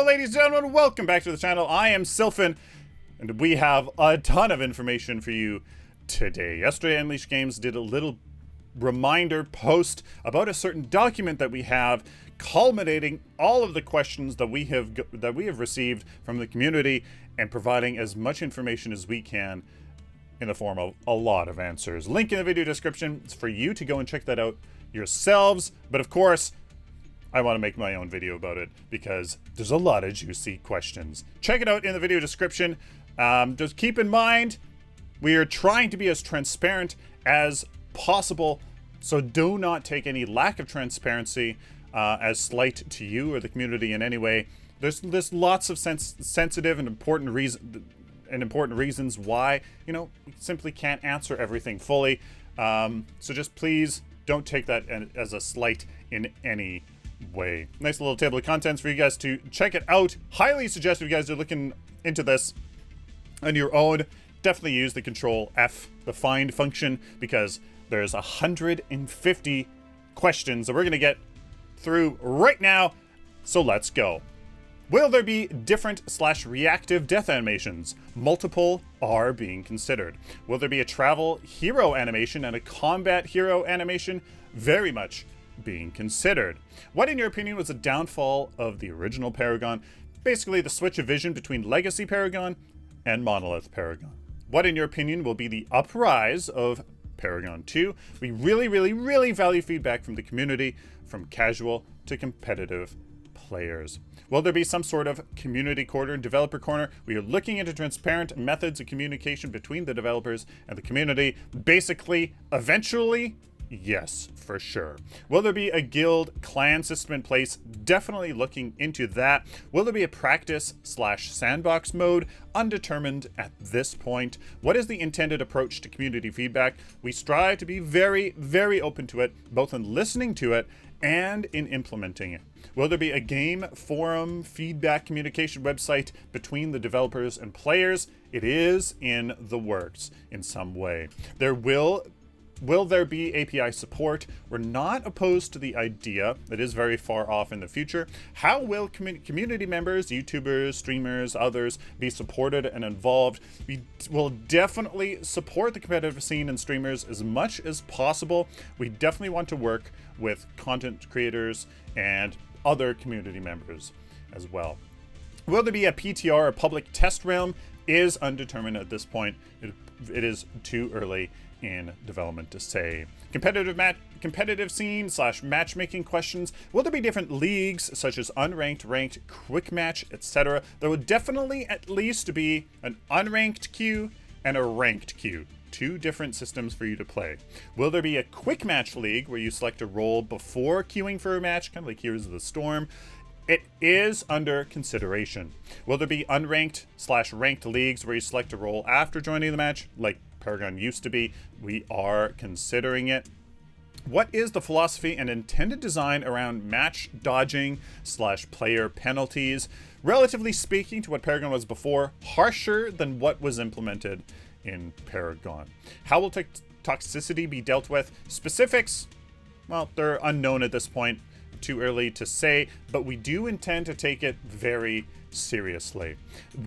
Hello, ladies and gentlemen, welcome back to the channel. I am Sylphin, and we have a ton of information for you today. Yesterday, Unleashed Games did a little reminder post about a certain document that we have, culminating all of the questions that we have received from the community, and providing as much information as we can in the form of a lot of answers. Link in the video description. It's for you to go and check that out yourselves. But of course, I want to make my own video about it because there's a lot of juicy questions. Check it out in the video description. Just keep in mind, we are trying to be as transparent as possible, so do not take any lack of transparency as slight to you or the community in any way. There's lots of sensitive and important reasons why, you know, we simply can't answer everything fully. So just please don't take that as a slight in any way. Nice little table of contents for you guys to check it out. Highly suggest if you guys are looking into this on your own, definitely use the Control F, the find function, because there's 150 questions that we're going to get through right now. So let's go. Will there be different / reactive death animations? Multiple are being considered. Will there be a travel hero animation and a combat hero animation? Very much being considered. What, in your opinion, was the downfall of the original Paragon? Basically, the switch of vision between Legacy Paragon and Monolith Paragon. What, in your opinion, will be the uprise of Paragon 2? We really value feedback from the community, from casual to competitive players. Will there be some sort of community corner, developer corner? We are looking into transparent methods of communication between the developers and the community. Basically, eventually, yes, for sure. Will there be a guild clan system in place? Definitely looking into that. Will there be a practice / sandbox mode? Undetermined at this point. What is the intended approach to community feedback? We strive to be very open to it, both in listening to it and in implementing it. Will there be a game, forum, feedback, communication website between the developers and players? It is in the works in some way. Will there be API support? We're not opposed to the idea. It is very far off in the future. How will community members, YouTubers, streamers, others be supported and involved? We will definitely support the competitive scene and streamers as much as possible. We definitely want to work with content creators and other community members as well. Will there be a PTR, a public test realm? Is undetermined at this point. It is too early in development to say. Competitive scene / matchmaking questions. Will there be different leagues such as unranked, ranked, quick match, etc.? There will definitely at least be an unranked queue and a ranked queue. Two different systems for you to play. Will there be a quick match league where you select a role before queuing for a match, kind of like Heroes of the Storm? It is under consideration. Will there be unranked / ranked leagues where you select a role after joining the match, like Paragon used to be? We are considering it. What is the philosophy and intended design around match dodging / player penalties? Relatively speaking to what Paragon was before, harsher than what was implemented in Paragon. How will toxicity be dealt with? Specifics, well, they're unknown at this point. Too early to say, but we do intend to take it very seriously.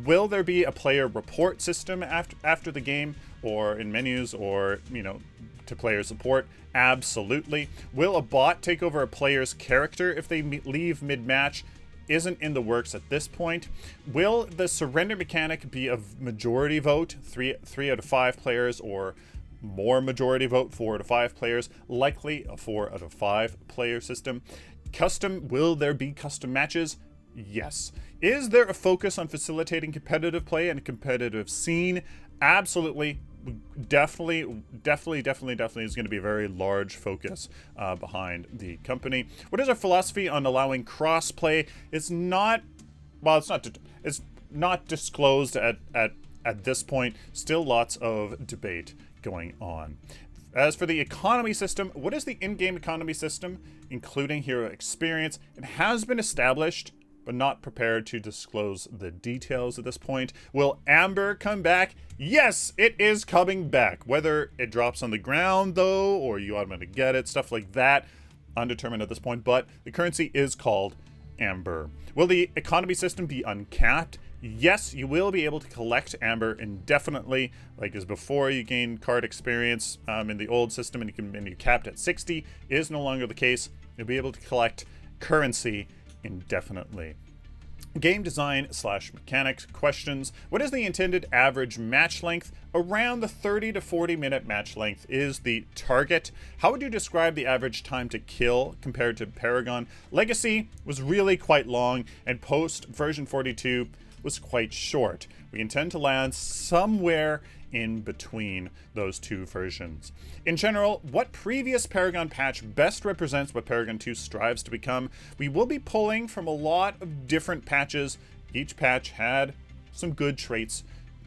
Will there be a player report system after the game, or in menus, or, you know, to player support? Absolutely. Will a bot take over a player's character if they leave mid-match? Isn't in the works at this point. Will the surrender mechanic be a majority vote, 3 out of 5 players, or more majority vote, 4 out of 5 players? Likely a 4 out of 5 player system. Will there be custom matches? Yes. Is there a focus on facilitating competitive play and a competitive scene? Absolutely. Definitely is going to be a very large focus behind the company. What is our philosophy on allowing cross-play? It's not disclosed at this point. Still lots of debate going on. As for the economy system, what is the in-game economy system, including hero experience? It has been established, but not prepared to disclose the details at this point. Will Amber come back? Yes, it is coming back. Whether it drops on the ground, though, or you automatically get it, stuff like that, undetermined at this point, but the currency is called amber. Will the economy system be uncapped? Yes, you will be able to collect amber indefinitely, like as before. You gain card experience in the old system, and you capped at 60 is no longer the case. You'll be able to collect currency indefinitely. Game design / mechanics questions. What is the intended average match length? Around the 30 to 40 minute match length is the target. How would you describe the average time to kill compared to Paragon? Legacy was really quite long, and post version 42 was quite short. We intend to land somewhere in between those two versions. In general, what previous Paragon patch best represents what Paragon 2 strives to become? We will be pulling from a lot of different patches. Each patch had some good traits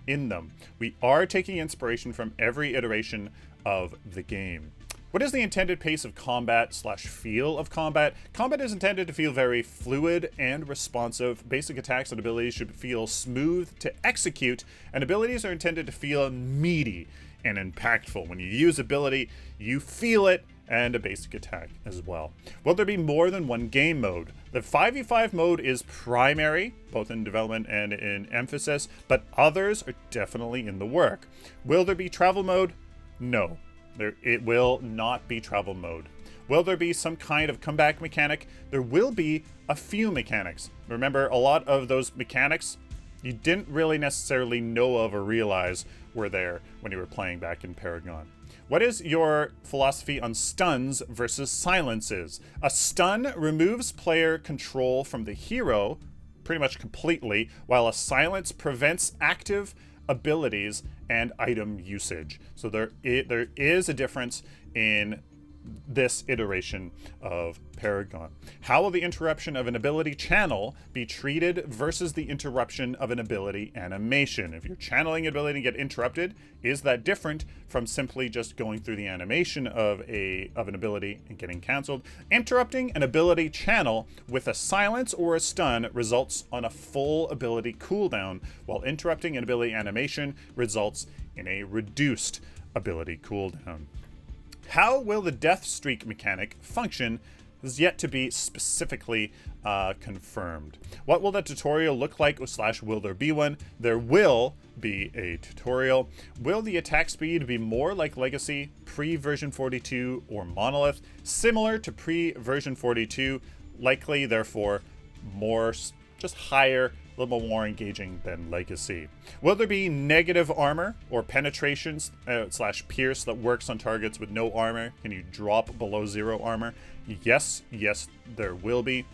in them. We are taking inspiration from every iteration of the game. What is the intended pace of combat / feel of combat? Combat is intended to feel very fluid and responsive. Basic attacks and abilities should feel smooth to execute, and abilities are intended to feel meaty and impactful. When you use ability, you feel it, and a basic attack as well. Will there be more than one game mode? The 5v5 mode is primary, both in development and in emphasis, but others are definitely in the work. Will there be travel mode? No. It will not be travel mode. Will there be some kind of comeback mechanic? There will be a few mechanics. Remember, a lot of those mechanics you didn't really necessarily know of or realize were there when you were playing back in Paragon. What is your philosophy on stuns versus silences? A stun removes player control from the hero pretty much completely, while a silence prevents active abilities and item usage. So there is a difference in this iteration of Paragon. How will the interruption of an ability channel be treated versus the interruption of an ability animation? If you're channeling an ability and get interrupted, is that different from simply just going through the animation of an ability and getting canceled? Interrupting an ability channel with a silence or a stun results on a full ability cooldown, while interrupting an ability animation results in a reduced ability cooldown. How will the death streak mechanic function is yet to be specifically confirmed. What will the tutorial look like / will there be one? There will be a tutorial. Will the attack speed be more like Legacy, pre-version 42, or Monolith? Similar to pre-version 42, likely therefore more, just higher, a little more engaging than Legacy. Will there be negative armor or penetrations / pierce that works on targets with no armor? Can you drop below 0 armor? Yes, there will be.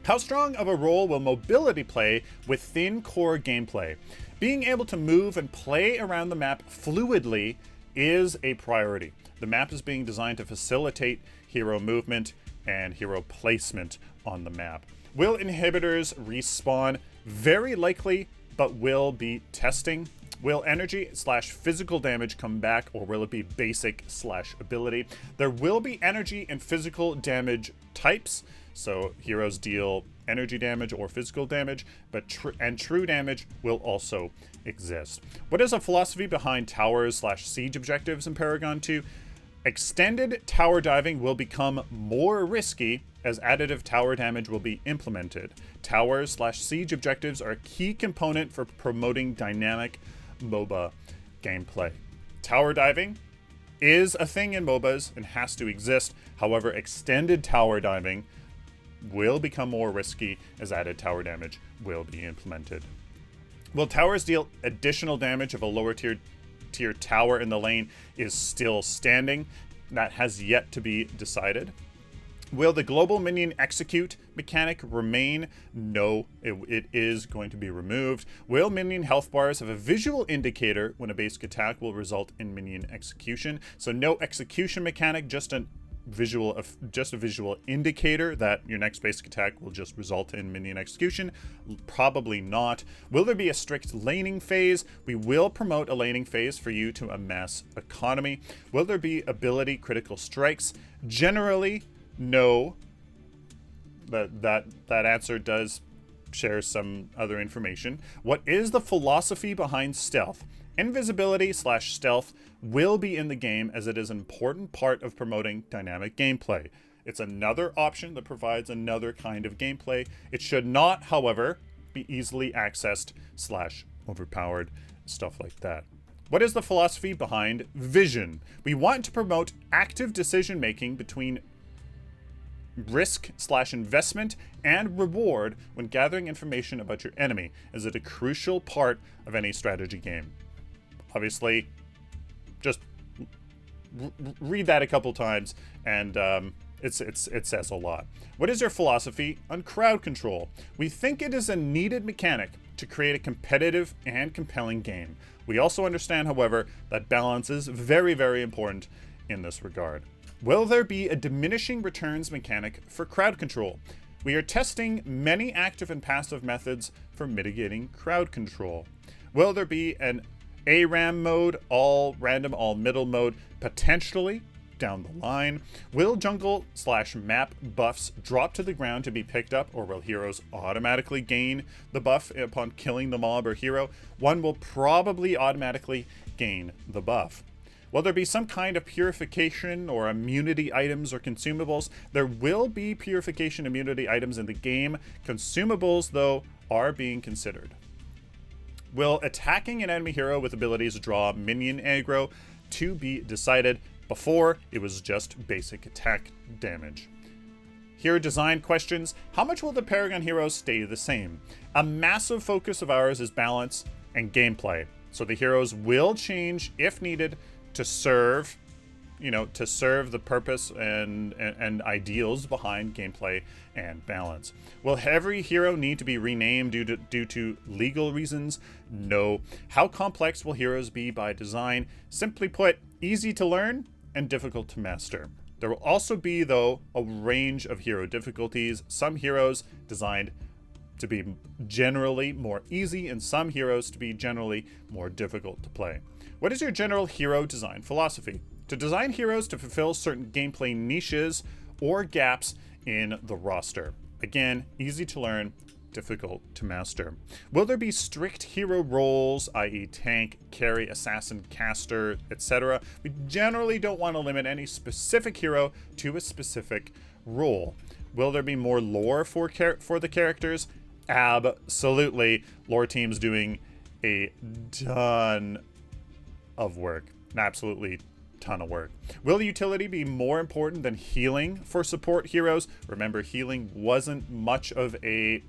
How strong of a role will mobility play within core gameplay? Being able to move and play around the map fluidly is a priority. The map is being designed to facilitate hero movement and hero placement on the map. Will inhibitors respawn? Very likely, but will be testing. Will energy / physical damage come back, or will it be basic / ability? There will be energy and physical damage types, so heroes deal energy damage or physical damage, but true damage will also exist. What is a philosophy behind towers / siege objectives in Paragon 2? Extended tower diving will become more risky as additive tower damage will be implemented. Towers / siege objectives are a key component for promoting dynamic MOBA gameplay. Tower diving is a thing in MOBAs and has to exist. However, extended tower diving will become more risky as added tower damage will be implemented. Will towers deal additional damage if a lower tier tower in the lane is still standing? That has yet to be decided. Will the global minion execute mechanic remain? No, it is going to be removed. Will minion health bars have a visual indicator when a basic attack will result in minion execution? So no execution mechanic, just a visual indicator that your next basic attack will just result in minion execution? Probably not. Will there be a strict laning phase? We will promote a laning phase for you to amass economy. Will there be ability critical strikes? Generally, no. That answer does share some other information. What is the philosophy behind stealth? Invisibility / stealth will be in the game as it is an important part of promoting dynamic gameplay. It's another option that provides another kind of gameplay. It should not, however, be easily accessed / overpowered, stuff like that. What is the philosophy behind vision? We want to promote active decision making between risk / investment and reward when gathering information about your enemy. Is it a crucial part of any strategy game? Obviously, just read that a couple times, and it says a lot. What is your philosophy on crowd control? We think it is a needed mechanic to create a competitive and compelling game. We also understand, however, that balance is very, very important in this regard. Will there be a diminishing returns mechanic for crowd control? We are testing many active and passive methods for mitigating crowd control. Will there be an ARAM mode, all random, all middle mode, potentially down the line? Will jungle / map buffs drop to the ground to be picked up, or will heroes automatically gain the buff upon killing the mob or hero? One will probably automatically gain the buff. Will there be some kind of purification or immunity items or consumables? There will be purification immunity items in the game. Consumables, though, are being considered. Will attacking an enemy hero with abilities draw minion aggro? To be decided. Before, it was just basic attack damage. Hero design questions. How much will the Paragon heroes stay the same? A massive focus of ours is balance and gameplay. So the heroes will change if needed to serve the purpose and ideals behind gameplay and balance. Will every hero need to be renamed due to legal reasons? No. How complex will heroes be by design? Simply put, easy to learn and difficult to master. There will also be, though, a range of hero difficulties. Some heroes designed to be generally more easy, and some heroes to be generally more difficult to play. What is your general hero design philosophy? To design heroes to fulfill certain gameplay niches or gaps in the roster. Again, easy to learn, difficult to master. Will there be strict hero roles, i.e. tank, carry, assassin, caster, etc.? We generally don't want to limit any specific hero to a specific role. Will there be more lore for the characters? Absolutely. Lore teams doing a ton of work. An absolutely ton of work. Will utility be more important than healing for support heroes? Remember, healing wasn't much of a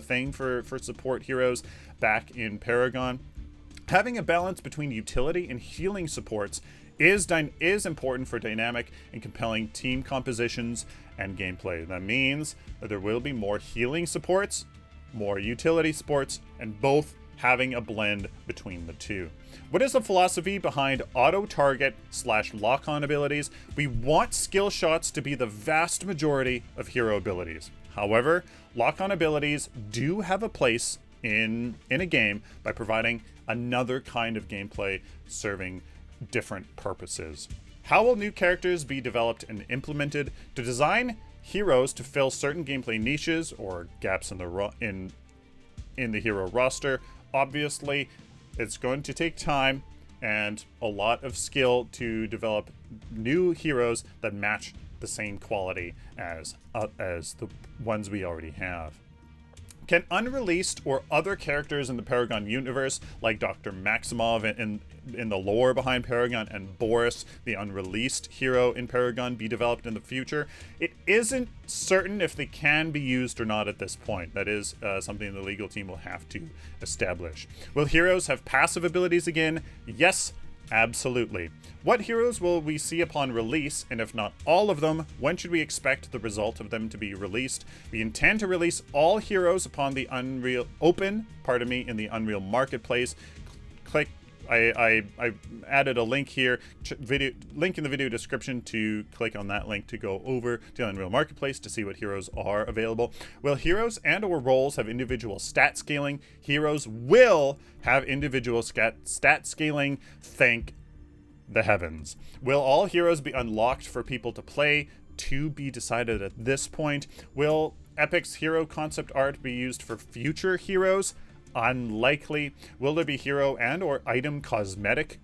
thing for support heroes back in Paragon. Having a balance between utility and healing supports is important for dynamic and compelling team compositions and gameplay. That means that there will be more healing supports, more utility supports, and both having a blend between the two. What is the philosophy behind auto-target / lock-on abilities? We want skill shots to be the vast majority of hero abilities. However, lock-on abilities do have a place in a game by providing another kind of gameplay serving different purposes. How will new characters be developed and implemented? To design heroes to fill certain gameplay niches or gaps in the hero roster, obviously, it's going to take time and a lot of skill to develop new heroes that match the same quality as the ones we already have. Can unreleased or other characters in the Paragon universe, like Dr. Maximov in the lore behind Paragon, and Boris, the unreleased hero in Paragon, be developed in the future? It isn't certain if they can be used or not at this point. That is something the legal team will have to establish. Will heroes have passive abilities again? Yes, absolutely. What heroes will we see upon release, and if not all of them, when should we expect the result of them to be released? We intend to release all heroes upon the in the Unreal Marketplace. I added a link here, link in the video description to click on that link to go over to the Unreal Marketplace to see what heroes are available. Will heroes and or roles have individual stat scaling? Heroes will have individual stat scaling, thank the heavens. Will all heroes be unlocked for people to play? To be decided at this point. Will Epic's hero concept art be used for future heroes? Unlikely. Will there be hero and or item cosmetic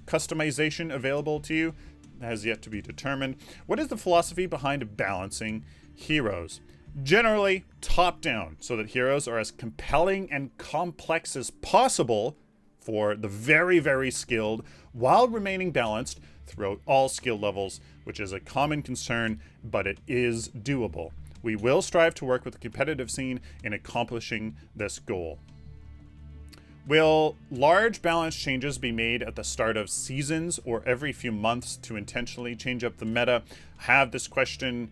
customization available to you? has yet to be determined. What is the philosophy behind balancing heroes? Generally, top-down, so that heroes are as compelling and complex as possible for the very, very skilled, while remaining balanced throughout all skill levels, which is a common concern, but it is doable. We will strive to work with the competitive scene in accomplishing this goal. Will large balance changes be made at the start of seasons or every few months to intentionally change up the meta? Have this question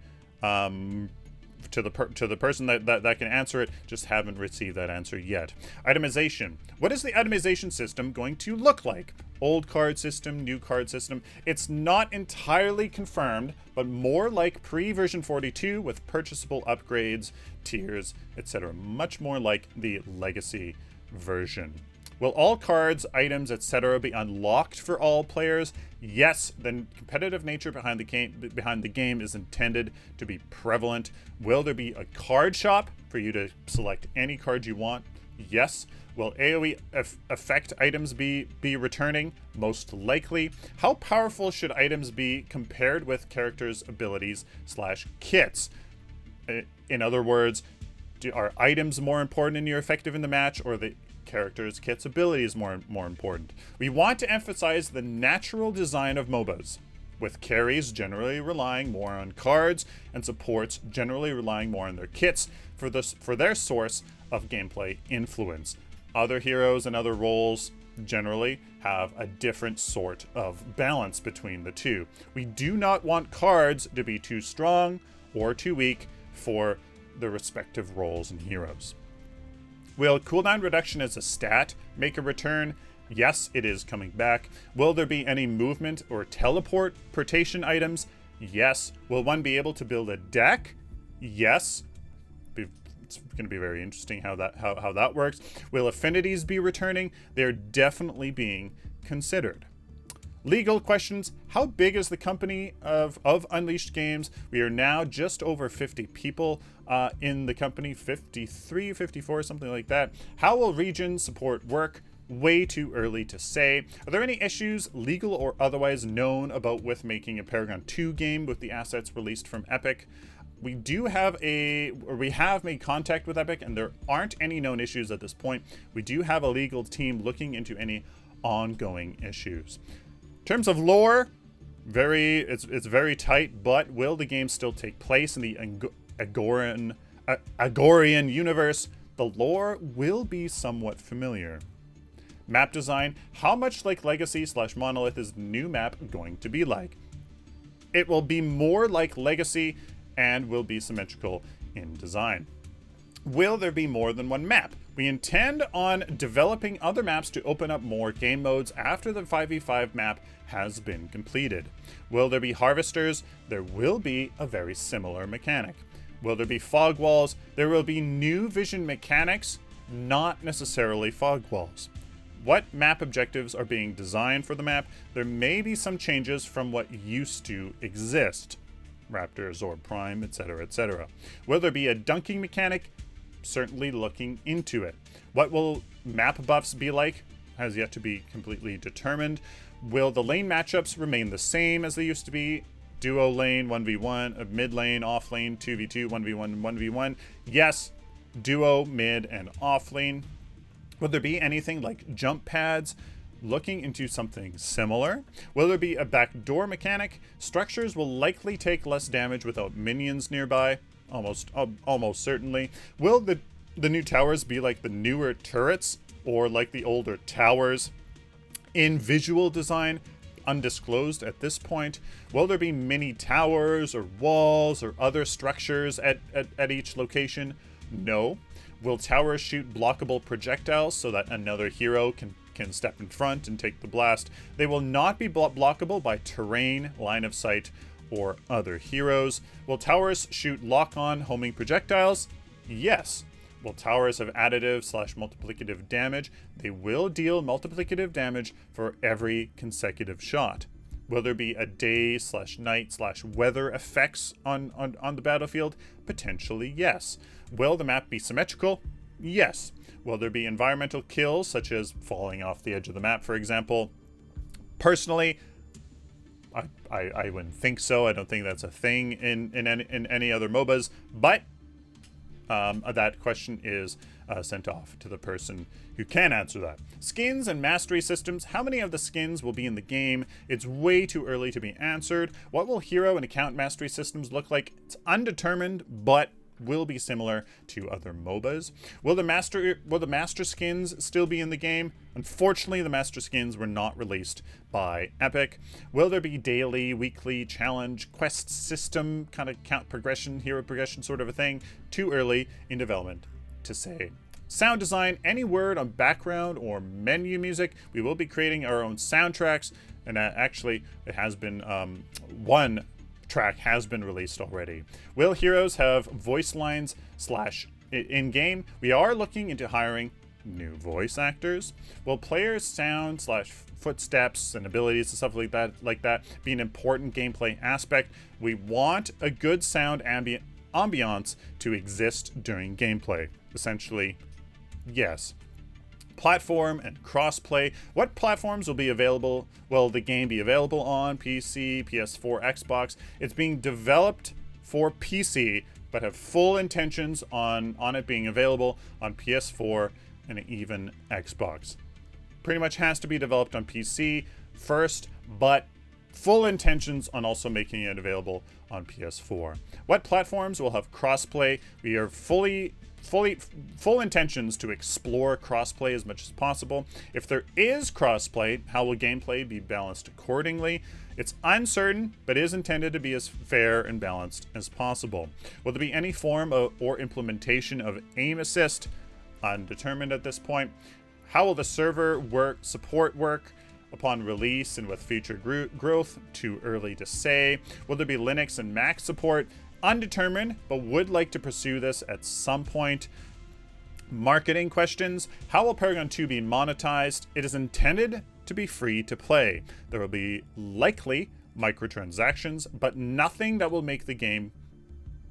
to the person that can answer it, just haven't received that answer yet. Itemization. What is the itemization system going to look like? Old card system, new card system. It's not entirely confirmed, but more like pre-version 42 with purchasable upgrades, tiers, etc. Much more like the legacy version. Will all cards, items, etc. be unlocked for all players? Yes, the competitive nature behind the game is intended to be prevalent. Will there be a card shop for you to select any card you want? Yes. Will AoE effect items be returning? Most likely. How powerful should items be compared with characters' abilities / kits? In other words, are items more important in your effective in the match, or the characters' kits' abilities more important? We want to emphasize the natural design of MOBAs, with carries generally relying more on cards and supports generally relying more on their kits for their source of gameplay influence. Other heroes and other roles generally have a different sort of balance between the two. We do not want cards to be too strong or too weak for the respective roles and heroes. Will cooldown reduction as a stat make a return? Yes, it is coming back. Will there be any movement or teleportation items? Yes. Will one be able to build a deck? Yes. It's going to be very interesting how that works. Will affinities be returning? They're definitely being considered. Legal questions. How big is the company of Unleashed Games? We are now just over 50 people in the company, 53, 54, something like that. How will region support work? Way too early to say. Are there any issues, legal or otherwise, known about with making a Paragon 2 game with the assets released from Epic? We have made contact with Epic, and there aren't any known issues at this point. We do have a legal team looking into any ongoing issues. In terms of lore, it's very tight, but will the game still take place in the Agorian universe? The lore will be somewhat familiar. Map design. How much like Legacy / Monolith is the new map going to be like? It will be more like Legacy and will be symmetrical in design. Will there be more than one map? We intend on developing other maps to open up more game modes after the 5v5 map has been completed. Will there be harvesters? There will be a very similar mechanic. Will there be fog walls? There will be new vision mechanics, not necessarily fog walls. What map objectives are being designed for the map? There may be some changes from what used to exist. Raptor, Zorb Prime, etc., etc. Will there be a dunking mechanic? Certainly looking into it. What will map buffs be like? Has yet to be completely determined. Will the lane matchups remain the same as they used to be? Duo lane, 1v1, mid lane, off lane, 2v2, 1v1, 1v1. Yes, duo, mid, and off lane. Will there be anything like jump pads? Looking into something similar. Will there be a backdoor mechanic? Structures will likely take less damage without minions nearby. Almost certainly. Will the new towers be like the newer turrets or like the older towers? In visual design, undisclosed at this point. Will there be mini towers or walls or other structures at each location? No. Will towers shoot blockable projectiles so that another hero can step in front and take the blast? They will not be blockable by terrain, line of sight, or other heroes. Will towers shoot lock-on homing projectiles? Yes. Will towers have additive / multiplicative damage? They will deal multiplicative damage for every consecutive shot. Will there be a day / night / weather effects on the battlefield? Potentially, yes. Will the map be symmetrical? Yes. Will there be environmental kills, such as falling off the edge of the map, for example? Personally, I wouldn't think so. I don't think that's a thing in any other MOBAs. But that question is sent off to the person who can answer that. Skins and mastery systems. How many of the skins will be in the game? It's way too early to be answered. What will hero and account mastery systems look like? It's undetermined, but will be similar to other MOBAs. Will the master skins still be in the game? Unfortunately, the master skins were not released by Epic. Will there be daily, weekly, challenge, quest system, kind of count progression, hero progression sort of a thing? Too early in development to say. Sound design, any word on background or menu music. We will be creating our own soundtracks, and actually it has been one track has been released already. Will heroes have voice lines / in-game? We are looking into hiring new voice actors. Will players' sound / footsteps and abilities and stuff like that be an important gameplay aspect? We want a good sound ambiance to exist during gameplay. Essentially, yes. Platform and crossplay. What platforms will be available? Will the game be available on PC, PS4, Xbox? It's being developed for PC, but have full intentions on it being available on PS4 and even Xbox. Pretty much has to be developed on PC first, but full intentions on also making it available on PS4. What platforms will have crossplay? We are full intentions to explore crossplay as much as possible. If there is crossplay, how will gameplay be balanced accordingly? It's uncertain, but is intended to be as fair and balanced as possible. Will there be any form or implementation of aim assist? Undetermined at this point. How will the server support work upon release and with future growth? Too early to say. Will there be Linux and Mac support? Undetermined, but would like to pursue this at some point. Marketing questions. How will Paragon 2 be monetized? It is intended to be free to play. There will be likely microtransactions, but nothing that will make the game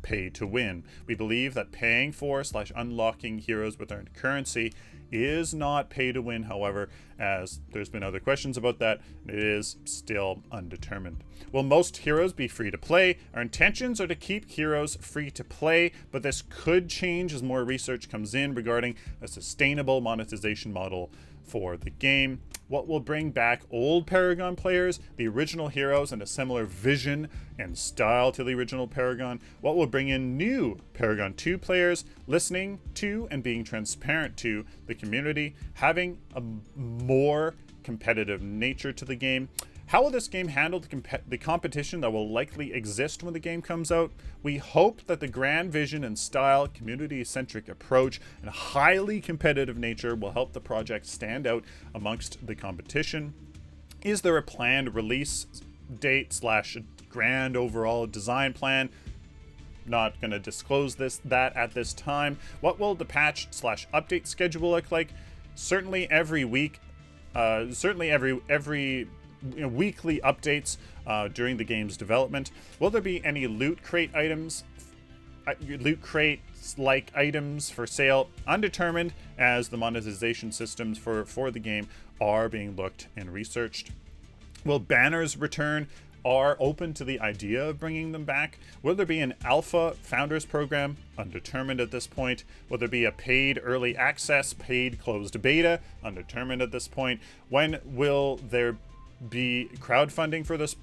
pay to win. We believe that paying for / unlocking heroes with earned currency is not pay to win, however, as there's been other questions about that, it is still undetermined. Will most heroes be free to play? Our intentions are to keep heroes free to play, but this could change as more research comes in regarding a sustainable monetization model for the game. What will bring back old Paragon players, the original heroes, and a similar vision and style to the original Paragon? What will bring in new Paragon 2 players, listening to and being transparent to the community, having a more competitive nature to the game? How will this game handle the competition that will likely exist when the game comes out? We hope that the grand vision and style, community-centric approach, and highly competitive nature will help the project stand out amongst the competition. Is there a planned release date / grand overall design plan? Not going to disclose that at this time. What will the patch / update schedule look like? Certainly every week. Every weekly updates during the game's development. Will there be any loot crate items, like items for sale? Undetermined, as the monetization systems for the game are being looked and researched. Will banners return? Are open to the idea of bringing them back. Will there be an alpha founders program? Undetermined at this point. Will there be a paid early access, paid closed beta? Undetermined at this point. When will there be crowdfunding for this?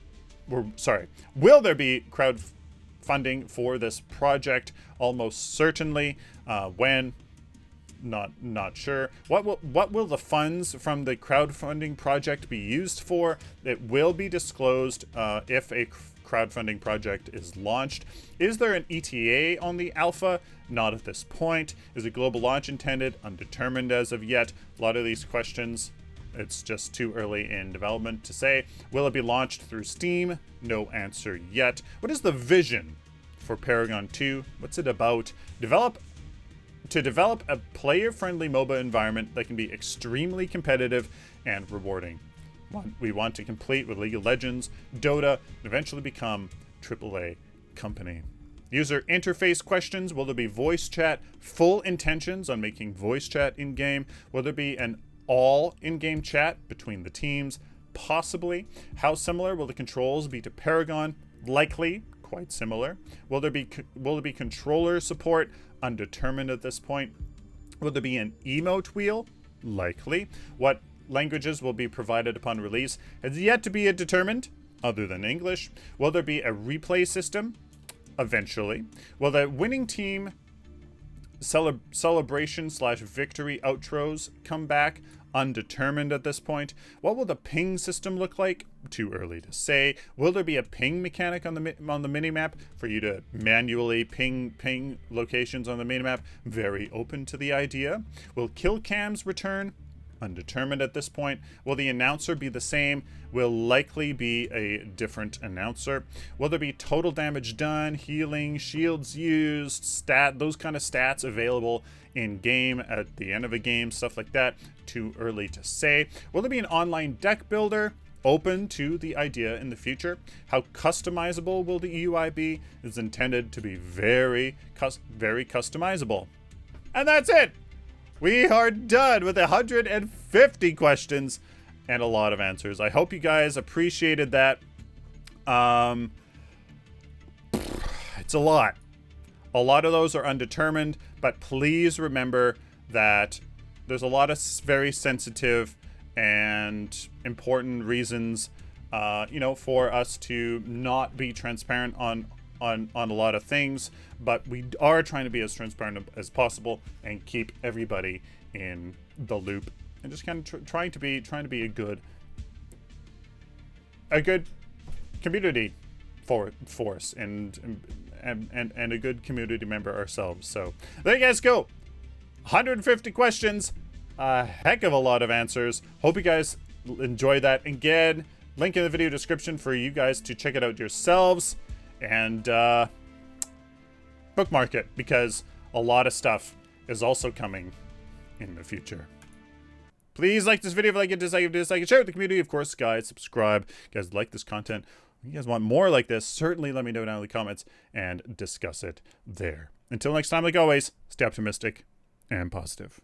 Will there be crowdfunding for this project? Almost certainly. When? Not sure. What will the funds from the crowdfunding project be used for? It will be disclosed if a crowdfunding project is launched. Is there an ETA on the alpha? Not at this point. Is a global launch intended? Undetermined as of yet. A lot of these questions, it's just too early in development to say. Will it be launched through Steam? No answer yet. What is the vision for Paragon 2? What's it about? To develop a player-friendly MOBA environment that can be extremely competitive and rewarding. We want to complete with League of Legends, Dota, and eventually become AAA company. User interface questions. Will there be voice chat? Full intentions on making voice chat in-game. Will there be an all in-game chat between the teams? Possibly. How similar will the controls be to Paragon? Likely. Quite similar. Will there be controller support? Undetermined at this point. Will there be an emote wheel? Likely. What languages will be provided upon release? Has yet to be determined, other than English. Will there be a replay system? Eventually. Will the winning team celebration / victory outros come back? Undetermined at this point. What will the ping system look like? Too early to say. Will there be a ping mechanic on the minimap for you to manually ping locations on the minimap? Very open to the idea. Will kill cams return? Undetermined at this point. Will the announcer be the same? Will likely be a different announcer. Will there be total damage done, healing, shields used, those kind of stats available in game at the end of a game, stuff like that? Too early to say. Will there be an online deck builder? Open to the idea in the future. How customizable will the UI be? It's intended to be very customizable. And that's it. We are done with 150 questions and a lot of answers. I hope you guys appreciated that. It's a lot. A lot of those are undetermined, but please remember that there's a lot of very sensitive and important reasons, for us to not be transparent on a lot of things, but we are trying to be as transparent as possible and keep everybody in the loop, and just kind of trying to be a good community force and a good community member ourselves. So there you guys go. 150 questions, a heck of a lot of answers. Hope you guys enjoy that. Again, link in the video description for you guys to check it out yourselves. And bookmark it, because a lot of stuff is also coming in the future. Please like this video if you like it, dislike it, share it with the community. Of course, guys, subscribe. If you guys like this content, if you guys want more like this, certainly let me know down in the comments and discuss it there. Until next time, like always, stay optimistic and positive.